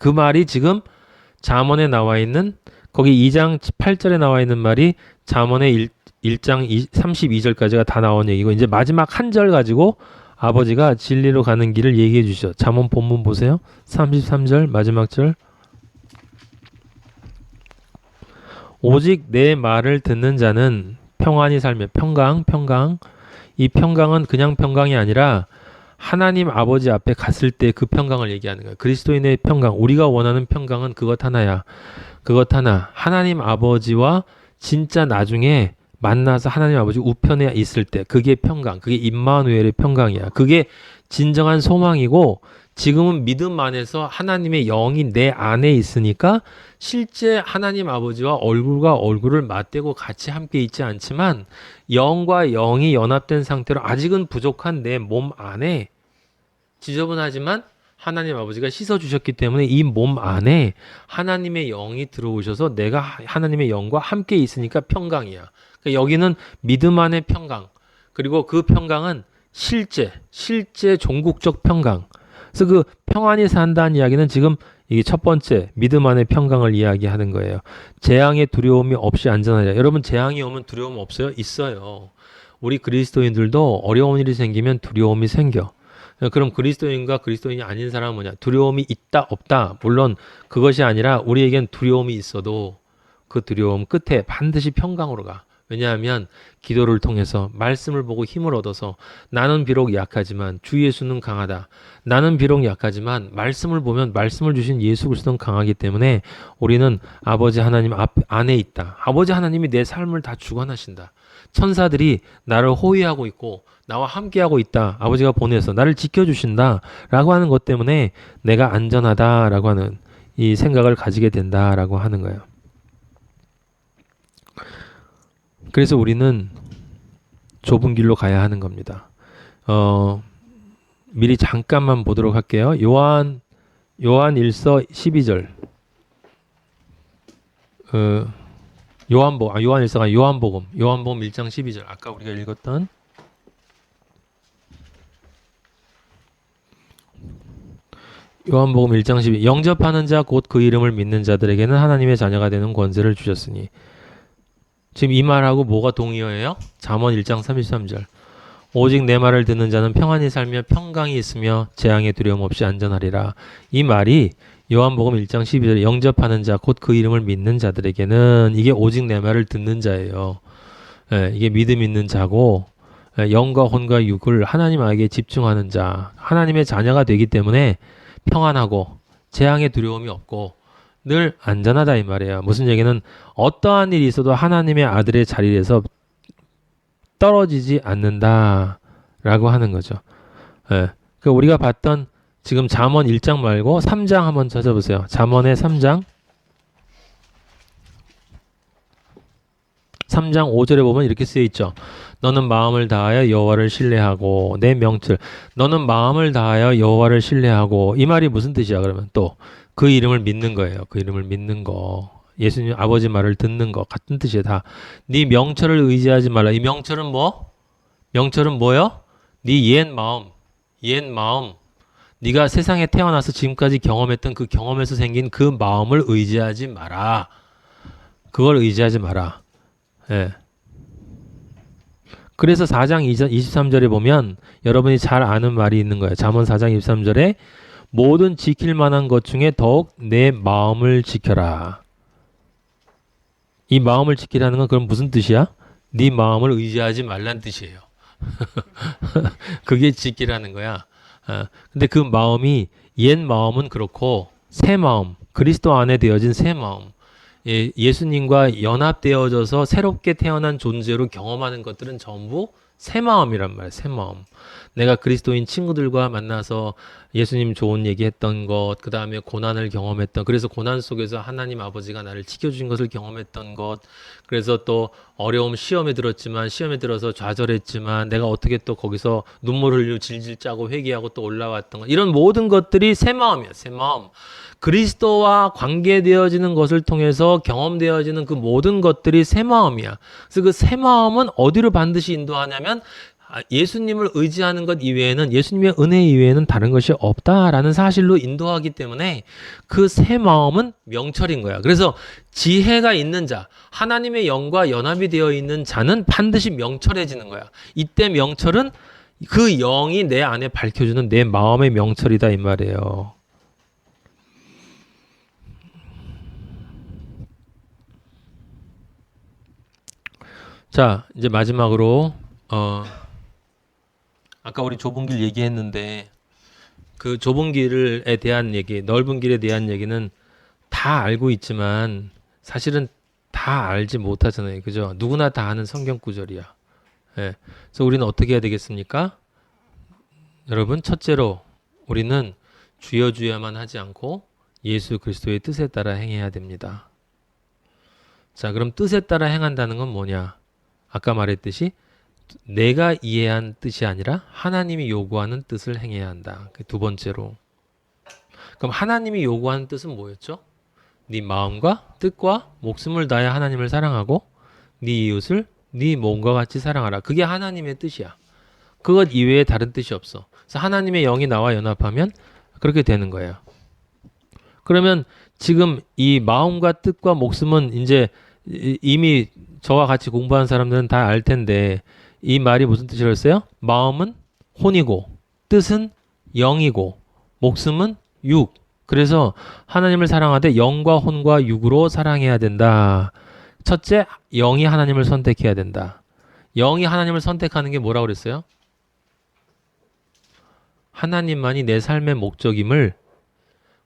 그 말이 지금 잠언에 나와 있는 거기 2장 8절에 나와 있는 말이 잠언의 1장 32절까지가 다 나온 얘기고 이제 마지막 한 절 가지고 아버지가 진리로 가는 길을 얘기해 주시죠. 잠언 본문 보세요. 33절 마지막 절. 오직 내 말을 듣는 자는 평안히 살며 평강. 이 평강은 그냥 평강이 아니라 하나님 아버지 앞에 갔을 때 그 평강을 얘기하는 거예요. 그리스도인의 평강. 우리가 원하는 평강은 그것 하나야. 그것 하나. 하나님 아버지와 진짜 나중에 만나서 하나님 아버지 우편에 있을 때 그게 평강. 그게 임마누엘의 평강이야. 그게 진정한 소망이고 지금은 믿음 안에서 하나님의 영이 내 안에 있으니까 실제 하나님 아버지와 얼굴과 얼굴을 맞대고 같이 함께 있지 않지만 영과 영이 연합된 상태로 아직은 부족한 내 몸 안에 지저분하지만 하나님 아버지가 씻어주셨기 때문에 이 몸 안에 하나님의 영이 들어오셔서 내가 하나님의 영과 함께 있으니까 평강이야. 그러니까 여기는 믿음 안의 평강. 그리고 그 평강은 실제 종국적 평강. 그래서 그 평안히 산다는 이야기는 지금 이게 첫 번째 믿음 안의 평강을 이야기하는 거예요. 재앙의 두려움이 없이 안전하리라. 여러분 재앙이 오면 두려움 없어요? 있어요. 우리 그리스도인들도 어려운 일이 생기면 두려움이 생겨. 그럼 그리스도인과 그리스도인이 아닌 사람은 뭐냐? 두려움이 있다 없다. 물론 그것이 아니라 우리에겐 두려움이 있어도 그 두려움 끝에 반드시 평강으로 가. 왜냐하면 기도를 통해서 말씀을 보고 힘을 얻어서 나는 비록 약하지만 주 예수는 강하다. 나는 비록 약하지만 말씀을 보면 말씀을 주신 예수 그리스도는 강하기 때문에 우리는 아버지 하나님 안에 있다. 아버지 하나님이 내 삶을 다 주관하신다. 천사들이 나를 호위하고 있고 나와 함께하고 있다. 아버지가 보내서 나를 지켜주신다. 라고 하는 것 때문에 내가 안전하다라고 하는 이 생각을 가지게 된다라고 하는 거예요. 그래서 우리는 좁은 길로 가야 하는 겁니다. 미리 잠깐만 보도록 할게요. 요한 1서 12절. 요한복음 1장 12절. 아까 우리가 읽었던 요한복음 1장 12. 영접하는 자 곧 그 이름을 믿는 자들에게는 하나님의 자녀가 되는 권세를 주셨으니. 지금 이 말하고 뭐가 동의어예요? 잠언 1장 33절. 오직 내 말을 듣는 자는 평안히 살며 평강이 있으며 재앙의 두려움 없이 안전하리라. 이 말이 요한복음 1장 12절에 영접하는 자 곧 그 이름을 믿는 자들에게는 이게 오직 내 말을 듣는 자예요. 이게 믿음 있는 자고 영과 혼과 육을 하나님에게 집중하는 자, 하나님의 자녀가 되기 때문에 평안하고 재앙의 두려움이 없고 늘 안전하다 이 말이에요. 무슨 얘기는 어떠한 일이 있어도 하나님의 아들의 자리에서 떨어지지 않는다라고 하는 거죠. 그 우리가 봤던 지금 잠언 1장 말고 3장 한번 찾아보세요. 잠언의 3장 5절에 보면 이렇게 쓰여 있죠. 너는 마음을 다하여 여호와를 신뢰하고 내 명철. 너는 마음을 다하여 여호와를 신뢰하고 이 말이 무슨 뜻이야? 그러면 또 그 이름을 믿는 거예요. 그 이름을 믿는 거. 예수님 아버지 말을 듣는 거 같은 뜻이에요. 다. 네 명철을 의지하지 말라. 이 명철은 뭐? 명철은 뭐요? 네 옛 마음. 네가 세상에 태어나서 지금까지 경험했던 그 경험에서 생긴 그 마음을 의지하지 마라. 그걸 의지하지 마라. 예. 그래서 4장 23절에 보면 여러분이 잘 아는 말이 있는 거예요. 잠언 4장 23절에 모든 지킬 만한 것 중에 더욱 내 마음을 지켜라. 이 마음을 지키라는 건 그럼 무슨 뜻이야? 네 마음을 의지하지 말란 뜻이에요. 그게 지키라는 거야. 근데 그 마음이 옛 마음은 그렇고 새 마음, 그리스도 안에 되어진 새 마음, 예수님과 연합되어져서 새롭게 태어난 존재로 경험하는 것들은 전부 새 마음이란 말이에요. 새 마음. 내가 그리스도인 친구들과 만나서 예수님 좋은 얘기했던 것, 그 다음에 고난을 경험했던, 그래서 고난 속에서 하나님 아버지가 나를 지켜주신 것을 경험했던 것, 그래서 또 어려움 시험에 들어서 좌절했지만 내가 어떻게 또 거기서 눈물 흘리고 질질 짜고 회개하고 또 올라왔던 것, 이런 모든 것들이 새 마음이야. 새 마음. 그리스도와 관계되어지는 것을 통해서 경험되어지는 그 모든 것들이 새 마음이야. 그래서 그 새 마음은 어디로 반드시 인도하냐면 예수님을 의지하는 것 이외에는 예수님의 은혜 이외에는 다른 것이 없다라는 사실로 인도하기 때문에 그 새 마음은 명철인 거야. 그래서 지혜가 있는 자, 하나님의 영과 연합이 되어 있는 자는 반드시 명철해지는 거야. 이때 명철은 그 영이 내 안에 밝혀주는 내 마음의 명철이다 이 말이에요. 자, 이제 마지막으로 아까 우리 좁은 길 얘기했는데 그 좁은 길에 대한 얘기, 넓은 길에 대한 얘기는 다 알고 있지만 사실은 다 알지 못하잖아요. 그죠? 누구나 다 아는 성경 구절이야. 예. 그래서 우리는 어떻게 해야 되겠습니까? 여러분, 첫째로 우리는 주여 주여만 하지 않고 예수 그리스도의 뜻에 따라 행해야 됩니다. 자, 그럼 뜻에 따라 행한다는 건 뭐냐? 아까 말했듯이 내가 이해한 뜻이 아니라 하나님이 요구하는 뜻을 행해야 한다. 두 번째로. 그럼 하나님이 요구하는 뜻은 뭐였죠? 네 마음과 뜻과 목숨을 다해 하나님을 사랑하고 네 이웃을 네 몸과 같이 사랑하라. 그게 하나님의 뜻이야. 그것 이외에 다른 뜻이 없어. 그래서 하나님의 영이 나와 연합하면 그렇게 되는 거예요. 그러면 지금 이 마음과 뜻과 목숨은 이제 이미 저와 같이 공부한 사람들은 다 알 텐데 이 말이 무슨 뜻이었어요? 마음은 혼이고 뜻은 영이고 목숨은 육. 그래서 하나님을 사랑하되 영과 혼과 육으로 사랑해야 된다. 첫째, 영이 하나님을 선택해야 된다. 영이 하나님을 선택하는 게 뭐라고 그랬어요? 하나님만이 내 삶의 목적임을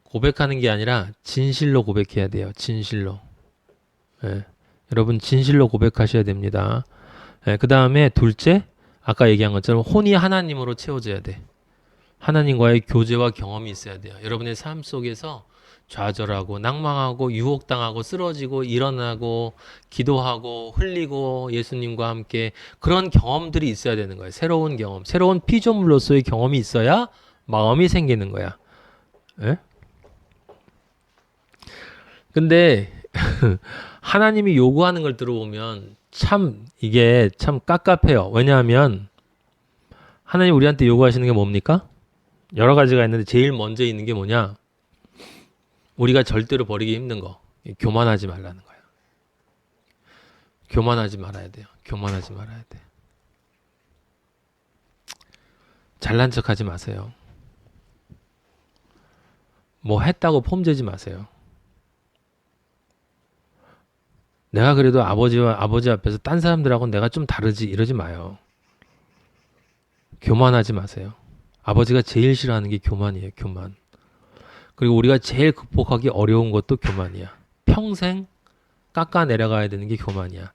고백하는 게 아니라 진실로 고백해야 돼요. 진실로. 예. 여러분 진실로 고백하셔야 됩니다. 예. 그 다음에 둘째, 아까 얘기한 것처럼 혼이 하나님으로 채워져야 돼. 하나님과의 교제와 경험이 있어야 돼요. 여러분의 삶 속에서 좌절하고 낭망하고 유혹당하고 쓰러지고 일어나고 기도하고 흘리고 예수님과 함께 그런 경험들이 있어야 되는 거예요. 새로운 경험, 새로운 피조물로서의 경험이 있어야 마음이 생기는 거야. 예? 근데 하나님이 요구하는 걸 들어보면 참 이게 참 깝깝해요. 왜냐하면 하나님 우리한테 요구하시는 게 뭡니까? 여러 가지가 있는데 제일 먼저 있는 게 뭐냐? 우리가 절대로 버리기 힘든 거. 교만하지 말라는 거야. 교만하지 말아야 돼요. 교만하지 말아야 돼. 잘난 척하지 마세요. 뭐 했다고 폼재지 마세요. 내가 그래도 아버지 앞에서 딴 사람들하고는 내가 좀 다르지 이러지 마요. 교만하지 마세요. 아버지가 제일 싫어하는 게 교만이에요. 교만. 그리고 우리가 제일 극복하기 어려운 것도 교만이야. 평생 깎아 내려가야 되는 게 교만이야.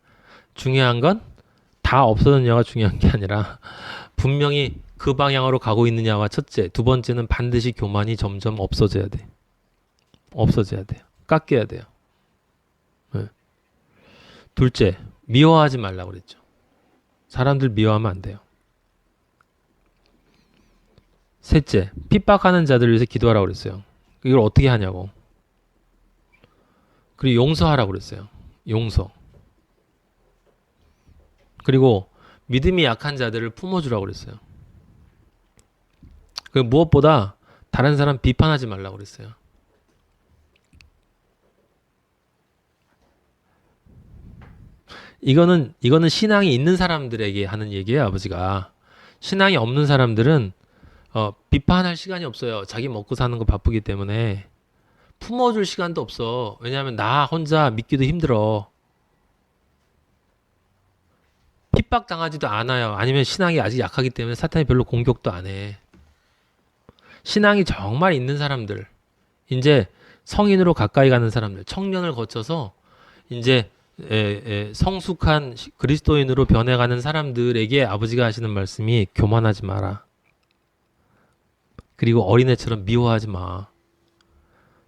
중요한 건 다 없어졌냐가 중요한 게 아니라 분명히 그 방향으로 가고 있느냐와 첫째, 두 번째는 반드시 교만이 점점 없어져야 돼. 없어져야 돼요. 깎여야 돼요. 네. 둘째, 미워하지 말라고 그랬죠. 사람들 미워하면 안 돼요. 셋째, 핍박하는 자들을 위해서 기도하라고 그랬어요. 이걸 어떻게 하냐고. 그리고 용서하라고 그랬어요. 용서. 그리고 믿음이 약한 자들을 품어주라고 그랬어요. 그리고 무엇보다 다른 사람 비판하지 말라고 그랬어요. 이거는 신앙이 있는 사람들에게 하는 얘기예요, 아버지가. 신앙이 없는 사람들은 비판할 시간이 없어요. 자기 먹고 사는 거 바쁘기 때문에 품어줄 시간도 없어. 왜냐하면 나 혼자 믿기도 힘들어. 핍박 당하지도 않아요. 아니면 신앙이 아직 약하기 때문에 사탄이 별로 공격도 안 해. 신앙이 정말 있는 사람들, 이제 성인으로 가까이 가는 사람들, 청년을 거쳐서 이제 성숙한 그리스도인으로 변해가는 사람들에게 아버지가 하시는 말씀이 교만하지 마라. 그리고 어린애처럼 미워하지 마.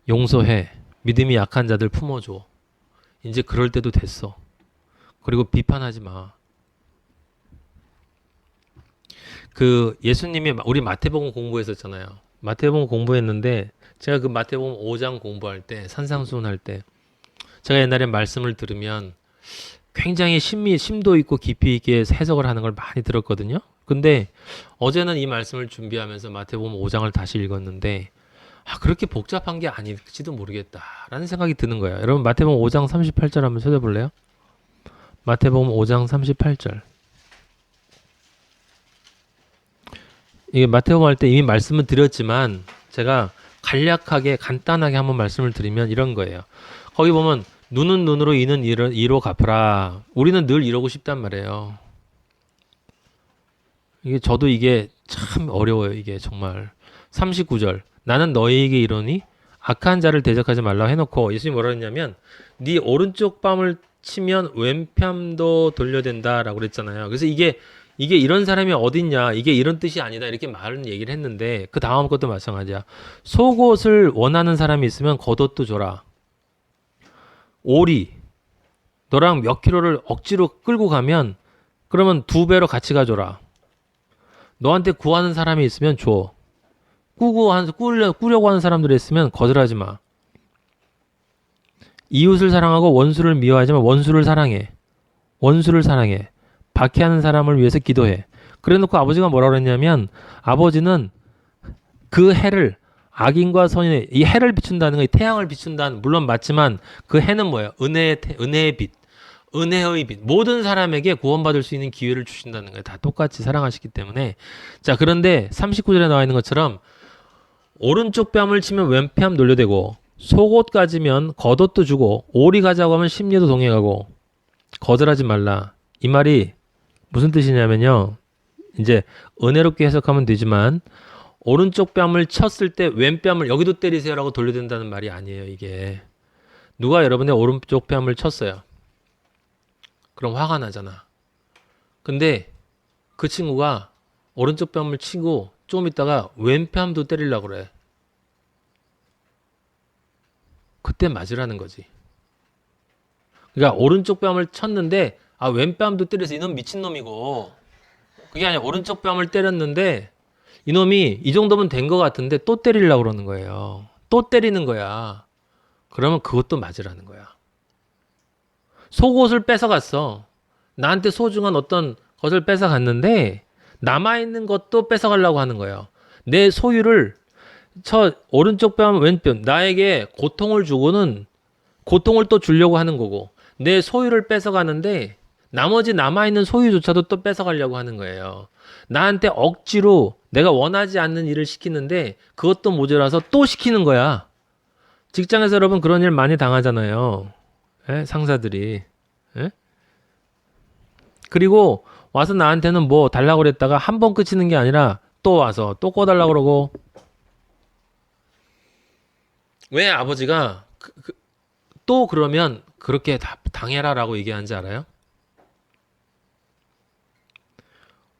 용서해. 믿음이 약한 자들 품어줘. 이제 그럴 때도 됐어. 그리고 비판하지 마. 그 예수님이 우리 마태복음 공부했었잖아요. 마태복음 공부했는데 제가 그 마태복음 5장 공부할 때 산상수훈 할 때 제가 옛날에 말씀을 들으면 굉장히 심도 있고 깊이 있게 해석을 하는 걸 많이 들었거든요. 근데 어제는 이 말씀을 준비하면서 마태복음 5장을 다시 읽었는데 그렇게 복잡한 게 아닐지도 모르겠다라는 생각이 드는 거예요. 여러분 마태복음 5장 38절 한번 찾아볼래요? 마태복음 5장 38절. 이게 마태복음 할 때 이미 말씀을 드렸지만 제가 간략하게 간단하게 한번 말씀을 드리면 이런 거예요. 거기 보면 눈은 눈으로 이는 이로 갚으라. 우리는 늘 이러고 싶단 말이에요. 저도 이게 참 어려워요. 이게 정말. 39절. 나는 너희에게 이러니 악한 자를 대적하지 말라고 해놓고 예수님이 뭐라 했냐면 네 오른쪽 뺨을 치면 왼뺨도 돌려댄다라고 그랬잖아요. 그래서 이게 이런 사람이 어딨냐, 이게 이런 뜻이 아니다 이렇게 말은 얘기를 했는데 그 다음 것도 마찬가지야. 속옷을 원하는 사람이 있으면 겉옷도 줘라. 오리 너랑 몇 킬로를 억지로 끌고 가면 그러면 2배로 같이 가줘라. 너한테 구하는 사람이 있으면 줘. 꾸려고 하는 사람들이 있으면 거절하지 마. 이웃을 사랑하고 원수를 미워하지만 원수를 사랑해. 박해하는 사람을 위해서 기도해. 그래놓고 아버지가 뭐라 그랬냐면 아버지는 그 해를 악인과 선인의 이 해를 비춘다는 거, 이 태양을 비춘다는 물론 맞지만 그 해는 뭐예요? 은혜의 빛, 은혜의 빛. 모든 사람에게 구원받을 수 있는 기회를 주신다는 거예요. 다 똑같이 사랑하시기 때문에. 자, 그런데 39절에 나와 있는 것처럼 오른쪽 뺨을 치면 왼뺨 돌려대고 속옷 가지면 겉옷도 주고 오리 가자고 하면 심리도 동행하고 거절하지 말라. 이 말이 무슨 뜻이냐면요. 이제 은혜롭게 해석하면 되지만 오른쪽 뺨을 쳤을 때 왼뺨을 여기도 때리세요라고 돌려댄다는 말이 아니에요. 이게 누가 여러분의 오른쪽 뺨을 쳤어요. 그럼 화가 나잖아. 근데 그 친구가 오른쪽 뺨을 치고 좀 있다가 왼뺨도 때리려고 그래. 그때 맞으라는 거지. 그러니까 오른쪽 뺨을 쳤는데 왼뺨도 때려서 이놈 미친놈이고 그게 아니라 오른쪽 뺨을 때렸는데 이놈이 이 정도면 된 것 같은데 또 때리려고 그러는 거예요. 또 때리는 거야. 그러면 그것도 맞으라는 거야. 속옷을 뺏어갔어. 나한테 소중한 어떤 것을 뺏어갔는데 남아있는 것도 뺏어가려고 하는 거예요. 내 소유를 오른쪽 뺨 왼뺨 나에게 고통을 주고는 고통을 또 주려고 하는 거고 내 소유를 뺏어가는데 나머지 남아있는 소유조차도 또 뺏어가려고 하는 거예요. 나한테 억지로 내가 원하지 않는 일을 시키는데 그것도 모자라서 또 시키는 거야. 직장에서 여러분 그런 일 많이 당하잖아요. 에? 상사들이. 에? 그리고 와서 나한테는 뭐 달라고 그랬다가 한 번 끝이는 게 아니라 또 와서 또 꺼달라고 그러고 왜 아버지가 또 그러면 그렇게 당해라라고 얘기하는지 알아요?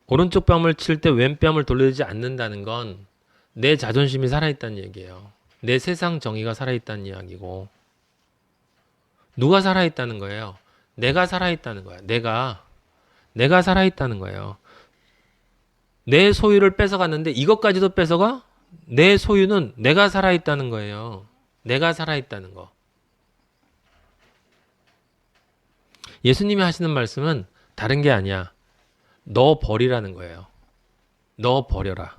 오른쪽 뺨을 칠 때 왼뺨을 돌리지 않는다는 건 내 자존심이 살아있다는 얘기예요. 내 세상 정의가 살아있다는 이야기고 누가 살아있다는 거예요? 내가 살아있다는 거야. 내가 살아있다는 거예요. 내 소유를 뺏어갔는데 이것까지도 뺏어가? 내 소유는 내가 살아있다는 거예요. 내가 살아있다는 거. 예수님이 하시는 말씀은 다른 게 아니야. 너 버리라는 거예요. 너 버려라.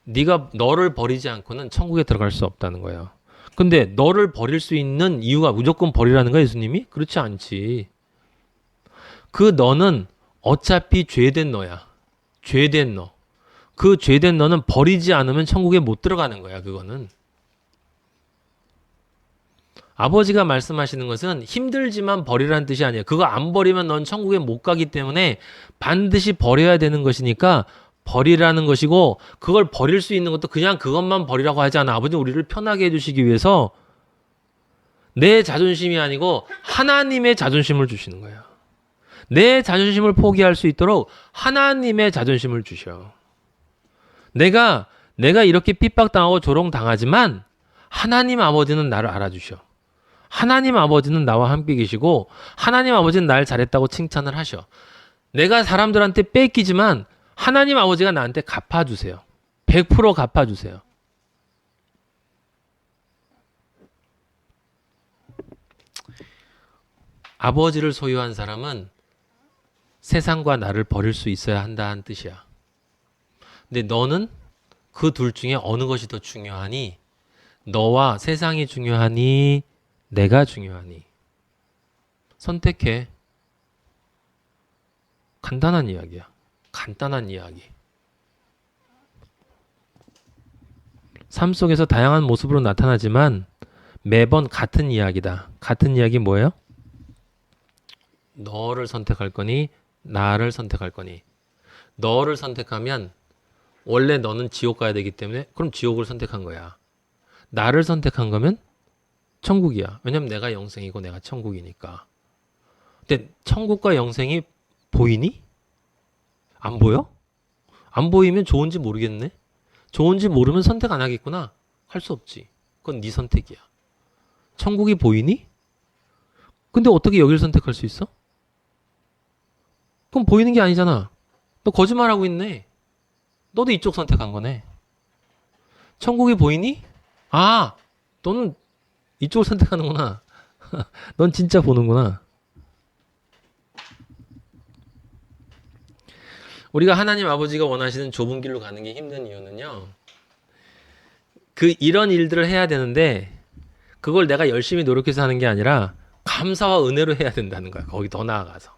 네가 너를 버리지 않고는 천국에 들어갈 수 없다는 거예요. 근데 너를 버릴 수 있는 이유가 무조건 버리라는 거야, 예수님이? 그렇지 않지. 그 너는 어차피 죄된 너야. 죄된 너. 그 죄된 너는 버리지 않으면 천국에 못 들어가는 거야, 그거는. 아버지가 말씀하시는 것은 힘들지만 버리라는 뜻이 아니에요. 그거 안 버리면 넌 천국에 못 가기 때문에 반드시 버려야 되는 것이니까 버리라는 것이고 그걸 버릴 수 있는 것도 그냥 그것만 버리라고 하지 않아. 아버지 우리를 편하게 해주시기 위해서 내 자존심이 아니고 하나님의 자존심을 주시는 거예요. 내 자존심을 포기할 수 있도록 하나님의 자존심을 주셔. 내가 이렇게 핍박당하고 조롱당하지만 하나님 아버지는 나를 알아주셔. 하나님 아버지는 나와 함께 계시고 하나님 아버지는 날 잘했다고 칭찬을 하셔. 내가 사람들한테 뺏기지만 하나님 아버지가 나한테 갚아주세요. 100% 갚아주세요. 아버지를 소유한 사람은 세상과 나를 버릴 수 있어야 한다는 뜻이야. 근데 너는 그 둘 중에 어느 것이 더 중요하니? 너와 세상이 중요하니? 내가 중요하니? 선택해. 간단한 이야기야. 간단한 이야기. 삶 속에서 다양한 모습으로 나타나지만 매번 같은 이야기다. 같은 이야기 뭐예요? 너를 선택할 거니? 나를 선택할 거니? 너를 선택하면 원래 너는 지옥 가야 되기 때문에 그럼 지옥을 선택한 거야. 나를 선택한 거면 천국이야. 왜냐면 내가 영생이고 내가 천국이니까. 근데 천국과 영생이 보이니? 안 보여? 안 보이면 좋은지 모르겠네. 좋은지 모르면 선택 안 하겠구나. 할 수 없지. 그건 네 선택이야. 천국이 보이니? 근데 어떻게 여길 선택할 수 있어? 그럼 보이는 게 아니잖아. 너 거짓말하고 있네. 너도 이쪽 선택한 거네. 천국이 보이니? 아, 너는 이쪽을 선택하는구나. 넌 진짜 보는구나. 우리가 하나님 아버지가 원하시는 좁은 길로 가는 게 힘든 이유는요. 이런 일들을 해야 되는데 그걸 내가 열심히 노력해서 하는 게 아니라 감사와 은혜로 해야 된다는 거야. 거기 더 나아가서.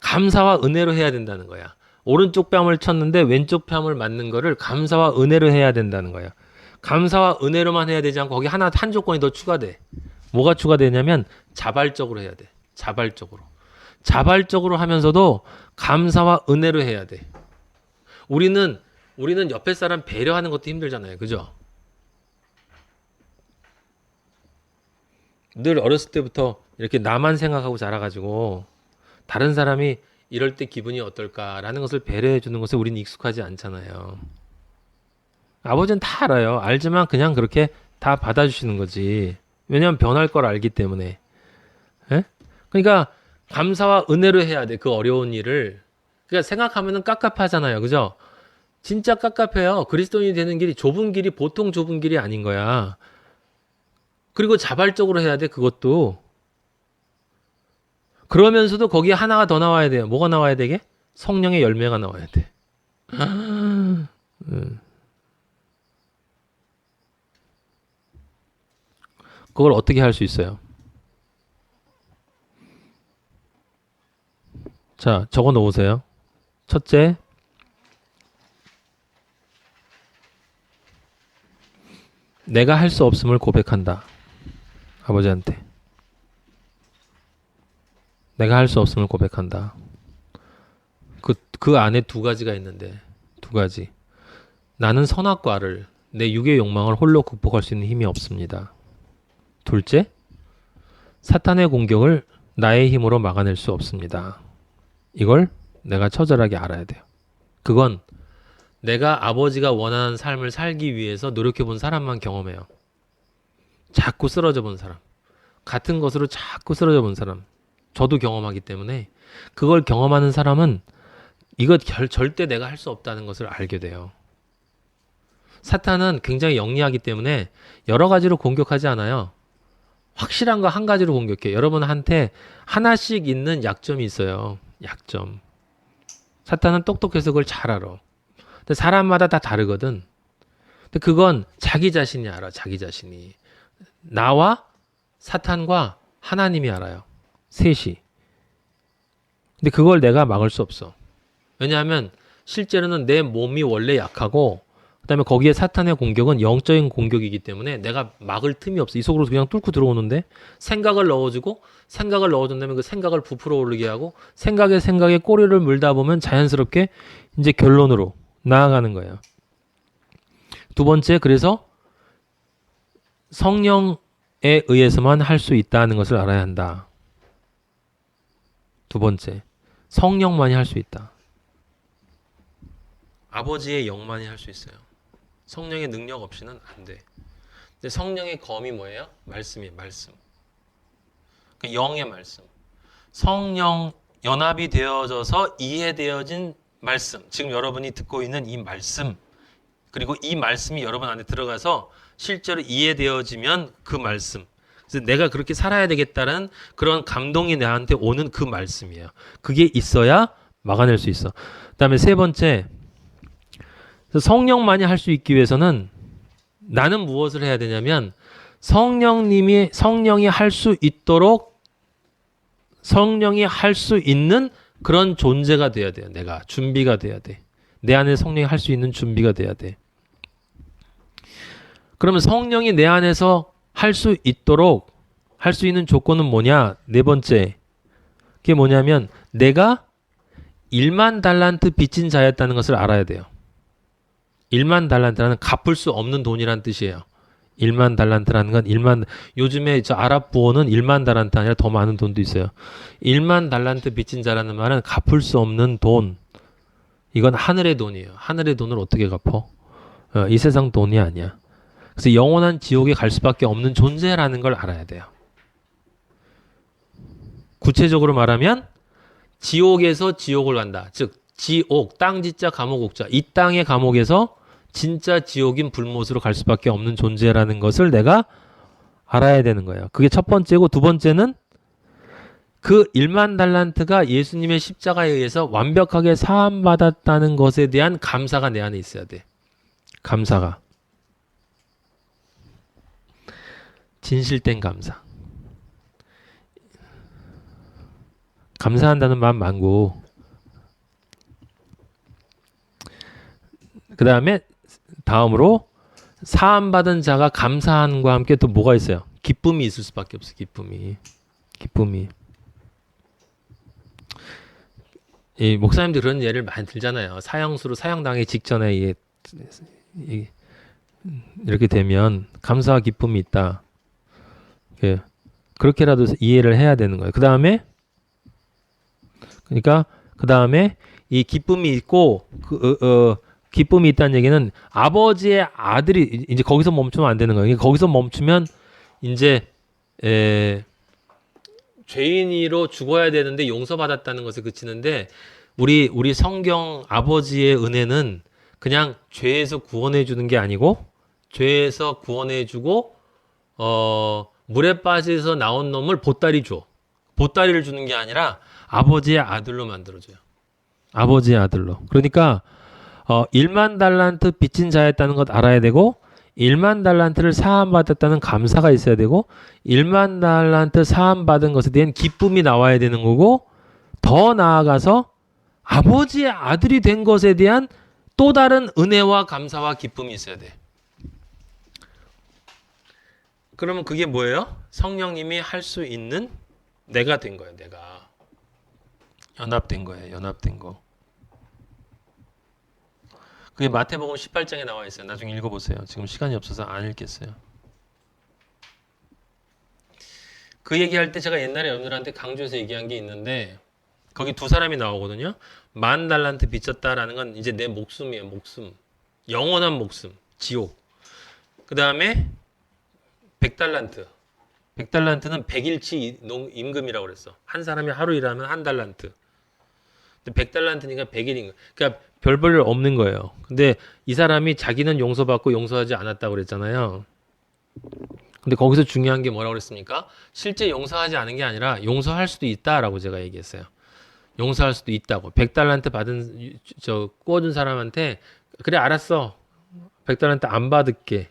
감사와 은혜로 해야 된다는 거야. 오른쪽 뺨을 쳤는데 왼쪽 뺨을 맞는 거를 감사와 은혜로 해야 된다는 거야. 감사와 은혜로만 해야 되지 않고 거기 한 조건이 더 추가돼. 뭐가 추가되냐면 자발적으로 해야 돼. 자발적으로. 자발적으로 하면서도 감사와 은혜로 해야 돼. 우리는 옆에 사람 배려하는 것도 힘들잖아요. 그죠? 늘 어렸을 때부터 이렇게 나만 생각하고 자라가지고 다른 사람이 이럴 때 기분이 어떨까라는 것을 배려해 주는 것에 우리는 익숙하지 않잖아요. 아버지는 다 알아요. 알지만 그냥 그렇게 다 받아주시는 거지. 왜냐하면 변할 걸 알기 때문에. 에? 그러니까 감사와 은혜로 해야 돼. 그 어려운 일을. 그러니까 생각하면은 깝깝하잖아요. 그죠? 진짜 깝깝해요. 그리스도인이 되는 길이 좁은 길이 보통 좁은 길이 아닌 거야. 그리고 자발적으로 해야 돼. 그것도. 그러면서도 거기에 하나가 더 나와야 돼요. 뭐가 나와야 되게? 성령의 열매가 나와야 돼. 그걸 어떻게 할 수 있어요? 자, 적어 놓으세요. 첫째, 내가 할 수 없음을 고백한다. 아버지한테. 내가 할 수 없음을 고백한다. 그 안에 두 가지가 있는데, 두 가지. 나는 선악과를, 내 육의 욕망을 홀로 극복할 수 있는 힘이 없습니다. 둘째, 사탄의 공격을 나의 힘으로 막아낼 수 없습니다. 이걸 내가 처절하게 알아야 돼요. 그건 내가 아버지가 원하는 삶을 살기 위해서 노력해 본 사람만 경험해요. 자꾸 쓰러져 본 사람. 같은 것으로 자꾸 쓰러져 본 사람. 저도 경험하기 때문에 그걸 경험하는 사람은 이거 절대 내가 할 수 없다는 것을 알게 돼요. 사탄은 굉장히 영리하기 때문에 여러 가지로 공격하지 않아요. 확실한 거 한 가지로 공격해. 여러분한테 하나씩 있는 약점이 있어요. 약점. 사탄은 똑똑해서 그걸 잘 알아. 근데 사람마다 다 다르거든. 근데 그건 자기 자신이 알아. 자기 자신이. 나와 사탄과 하나님이 알아요. 셋이. 근데 그걸 내가 막을 수 없어. 왜냐하면 실제로는 내 몸이 원래 약하고 그다음에 거기에 사탄의 공격은 영적인 공격이기 때문에 내가 막을 틈이 없어. 이 속으로 그냥 뚫고 들어오는데 생각을 넣어주고 생각을 넣어준 다음에 그 생각을 부풀어 오르게 하고 생각에 꼬리를 물다 보면 자연스럽게 이제 결론으로 나아가는 거예요. 두 번째, 그래서 성령에 의해서만 할 수 있다는 것을 알아야 한다. 두 번째, 성령만이 할 수 있다. 아버지의 영만이 할 수 있어요. 성령의 능력 없이는 안 돼. 근데 성령의 검이 뭐예요? 말씀이에요. 말씀. 그러니까 영의 말씀. 성령 연합이 되어져서 이해되어진 말씀. 지금 여러분이 듣고 있는 이 말씀. 그리고 이 말씀이 여러분 안에 들어가서 실제로 이해되어지면 그 말씀. 그래서 내가 그렇게 살아야 되겠다는 그런 감동이 나한테 오는 그 말씀이에요. 그게 있어야 막아낼 수 있어. 그다음에 세 번째, 성령만이 할 수 있기 위해서는 나는 무엇을 해야 되냐면 성령이 할 수 있도록 성령이 할 수 있는 그런 존재가 돼야 돼요. 내가 준비가 돼야 돼. 내 안에 성령이 할 수 있는 준비가 돼야 돼. 그러면 성령이 내 안에서 할 수 있도록 할 수 있는 조건은 뭐냐? 네 번째. 그게 뭐냐면 내가 1만 달란트 빚진 자였다는 것을 알아야 돼요. 1만 달란트라는 갚을 수 없는 돈이란 뜻이에요. 1만 달란트라는 건 요즘에 저 아랍 부호는 1만 달란트 아니라 더 많은 돈도 있어요. 1만 달란트 빚진 자라는 말은 갚을 수 없는 돈. 이건 하늘의 돈이에요. 하늘의 돈을 어떻게 갚어? 이 세상 돈이 아니야. 그래서 영원한 지옥에 갈 수밖에 없는 존재라는 걸 알아야 돼요. 구체적으로 말하면 지옥에서 지옥을 간다. 즉 지옥, 땅지자 감옥옥자. 이 땅의 감옥에서 진짜 지옥인 불못으로 갈 수밖에 없는 존재라는 것을 내가 알아야 되는 거예요. 그게 첫 번째고 두 번째는 그 1만 달란트가 예수님의 십자가에 의해서 완벽하게 사함받았다는 것에 대한 감사가 내 안에 있어야 돼. 감사가. 진실된 감사. 감사한다는 마음 많고 그 다음에 다음으로 사함받은 자가 감사함과 함께 또 뭐가 있어요? 기쁨이 있을 수밖에 없어. 기쁨이. 이 목사님들 그런 예를 많이 들잖아요. 사형수로 사형당하기 직전에 이렇게 되면 감사와 기쁨이 있다. 그렇게라도 이해를 해야 되는 거예요. 그 다음에 이 기쁨이 있고 기쁨이 있다는 얘기는 아버지의 아들이 이제 거기서 멈추면 안 되는 거예요. 거기서 멈추면 이제 죄인으로 죽어야 되는데 용서받았다는 것에 그치는데 우리 성경 아버지의 은혜는 그냥 죄에서 구원해 주는 게 아니고 죄에서 구원해 주고 물에 빠져서 나온 놈을 보따리 줘. 보따리를 주는 게 아니라 아버지의 아들로 만들어줘요. 아버지의 아들로. 그러니까 1만 달란트 빚진 자였다는 것 알아야 되고 1만 달란트를 사함받았다는 감사가 있어야 되고 1만 달란트 사함받은 것에 대한 기쁨이 나와야 되는 거고 더 나아가서 아버지의 아들이 된 것에 대한 또 다른 은혜와 감사와 기쁨이 있어야 돼. 그러면 그게 뭐예요? 성령님이 할 수 있는 내가 된 거예요. 내가 연합된 거예요. 연합된 거. 그게 마태복음 18장에 나와 있어요. 나중에 읽어보세요. 지금 시간이 없어서 안 읽겠어요. 그 얘기할 때 제가 옛날에 여러분들한테 강조해서 얘기한 게 있는데 거기 두 사람이 나오거든요. 1만 달란트 빚졌다라는 건 이제 내 목숨이에요. 목숨. 영원한 목숨. 지옥. 그 다음에 100달란트. 100달란트는 100일치 임금이라고 그랬어. 한 사람이 하루 일하면 1달란트. 100달란트니까 100일인 거. 그러니까 별 볼 일 없는 거예요. 근데 이 사람이 자기는 용서받고 용서하지 않았다고 그랬잖아요. 근데 거기서 중요한 게 뭐라고 그랬습니까? 실제 용서하지 않은 게 아니라 용서할 수도 있다라고 제가 얘기했어요. 용서할 수도 있다고. 100달란트 받은 구워준 사람한테 그래 알았어. 100달란트 안 받을게.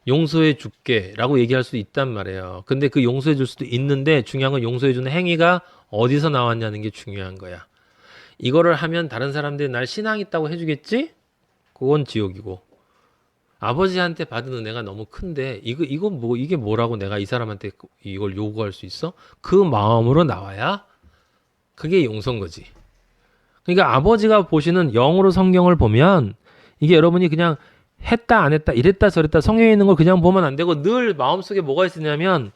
용서해 줄게 라고 얘기할 수 있단 말이에요. 근데 그 용서해 줄 수도 있는데 중요한 건 용서해 주는 행위가 어디서 나왔냐는 게 중요한 거야. 이거를 하면 다른 사람들이 날 신앙 있다고 해주겠지? 그건 지옥이고. 아버지한테 받은 은혜가 너무 큰데 이게 뭐라고 내가 이 사람한테 이걸 요구할 수 있어? 그 마음으로 나와야 그게 용서인 거지. 그러니까 아버지가 보시는 영으로 성경을 보면 이게 여러분이 그냥 했다 안 했다 이랬다 저랬다 성경에 있는 걸 그냥 보면 안 되고 늘 마음속에 뭐가 있으냐면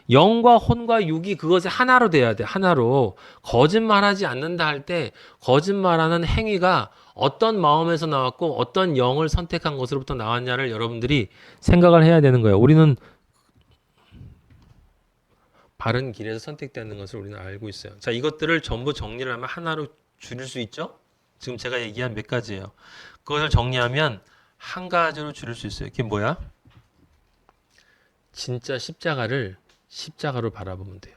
영과 혼과 육이 그것이 하나로 돼야 돼. 하나로. 거짓말하지 않는다 할 때 거짓말하는 행위가 어떤 마음에서 나왔고 어떤 영을 선택한 것으로부터 나왔냐를 여러분들이 생각을 해야 되는 거예요. 우리는 바른 길에서 선택되는 것을 우리는 알고 있어요. 자, 이것들을 전부 정리를 하면 하나로 줄일 수 있죠? 지금 제가 얘기한 몇 가지예요. 그것을 정리하면 한 가지로 줄일 수 있어요. 그게 뭐야? 진짜 십자가를 십자가로 바라보면 돼요.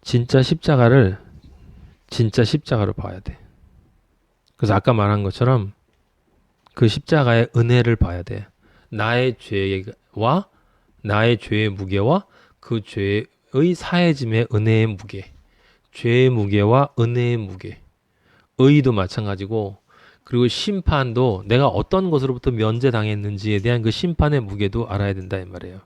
진짜 십자가를 진짜 십자가로 봐야 돼. 그래서 아까 말한 것처럼 그 십자가의 은혜를 봐야 돼. 나의 죄와 나의 죄의 무게와 그 죄의 사해짐의 은혜의 무게. 죄의 무게와 은혜의 무게. 의도 마찬가지고 그리고 심판도 내가 어떤 것으로부터 면제당했는지에 대한 그 심판의 무게도 알아야 된다 이 말이에요.